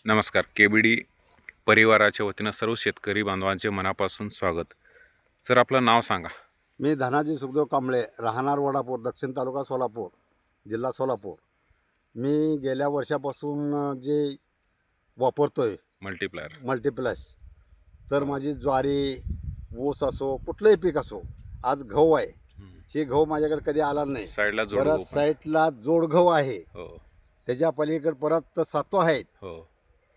नमस्कार. केबीडी परिवाराच्या वतीनं सर्व शेतकरी बांधवांचे मनापासून स्वागत. सर, आपलं नाव सांगा. मी धनाजी सुखदेव कांबळे, राहणार वडापूर, दक्षिण तालुका सोलापूर, जिल्हा सोलापूर. मी गेल्या वर्षापासून जे वापरतोय मल्टीप्लस, तर माझी ज्वारी, ऊस असो, कुठलंही पीक असो, आज गहू आहे. हे गहू माझ्याकडे कधी आला नाही. साईडला परत साईडला जोड गहू आहे. हो, त्याच्या पलीकडे परत सातो आहेत, हो,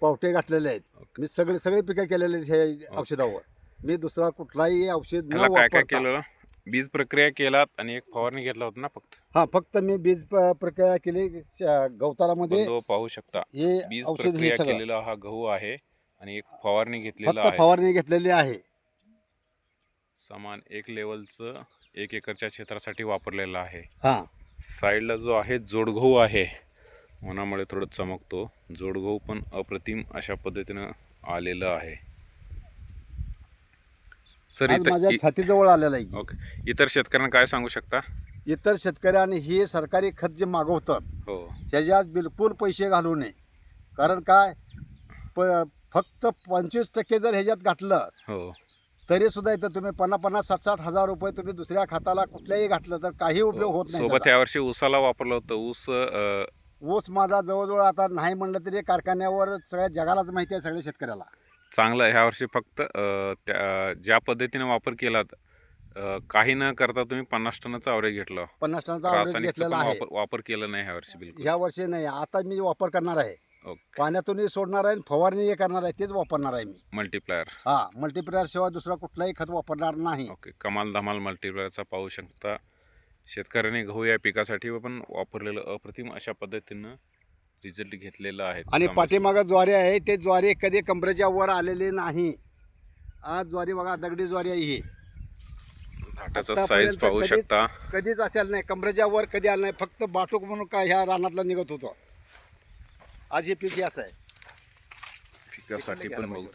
पावटे गाठलेले आहेत. मी सगळे पिकं केलेले आहेत हे औषधावर. मी दुसरा कुठलाही औषध न काय काय वापरता. केलं? बीज प्रक्रिया केलात आणि एक फवारणी घेतला होता ना फक्त? हा, फक्त मी बीज प्रक्रिया केली गवतारामध्ये. बंधू पाहू शकता, हे बीज औषध प्रक्रिया हे सगळं केलेला हा गहू आहे आणि एक फवारणी घेतलेला फक्त आहे. फवारणी घेतलेली आहे. समान 1 लेवलचं 1 एकरच्या क्षेत्रासाठी वापरलेला आहे. हा, साईडला जो आहे जोडगहू आहे, उन्हामुळे थोडं चमकतो. जोडगहू पण अप्रतिम अशा पद्धतीनं आलेलं आहे. सर, आज माझ्या छातीजवळ आलेला आहे. ओके, इतर शेतकऱ्यांना काय सांगू शकता? इतर शेतकऱ्यांनी हे सरकारी खत जे मागवतात हो, त्याच्यात बिलकुल पैसे घालू नये. कारण काय, फक्त 25% जर ह्याच्यात घातलं हो, तरी सुद्धा इथं तुम्ही 50-60 हजार रुपये तुम्ही दुसऱ्या खताला कुठल्याही घातलं तर काही उपयोग होत नाही. सोबत यावर्षी ऊसाला वापरलं होतं. ऊस माझा जवळजवळ आता नाही म्हणलं तरी कारखान्यावर सगळ्या जगालाच माहिती आहे, सगळ्या शेतकऱ्याला. चांगलं ह्या वर्षी फक्त ज्या पद्धतीने वापर केलात, काही न करता तुम्ही 50 टनाचा ॲव्हरेज घेतला. 50 टनाचा ॲव्हरेज रासायनिकचा घेतलेला आहे. वापर केला नाही ह्या वर्षी बिलकुल. ह्या वर्षी नाही. आता मी वापर करणार आहे. ओके, पाण्यातूनही सोडणार आहे, फवारणी करणार आहे, तेच वापरणार आहे मी. मल्टीप्लायर. हा, मल्टीप्लायर शिवाय दुसरा कुठलाही खत वापरणार नाही. ओके, कमाल धमाल मल्टीप्लायरचा पाहू शकता. शेतकऱ्यांनी गहू या पिकासाठी पण वापरलेलं अप्रतिम अशा पद्धतीनं रिझल्ट घेतलेला आहे. आणि पाठीमागं ज्वारी आहे, ते ज्वारी कधी कमरेच्या वर आलेली नाही. आज ज्वारी बघा, दगडी ज्वारी आहे ही. घाटाचा साईज पाहू शकता. कधीच असेल नाही, कमरेच्या वर कधी आलं नाही. फक्त बाटूक म्हणून काय ह्या रानातला निघत होतो. आज हे पीक याच आहे. पिकासाठी पण बघू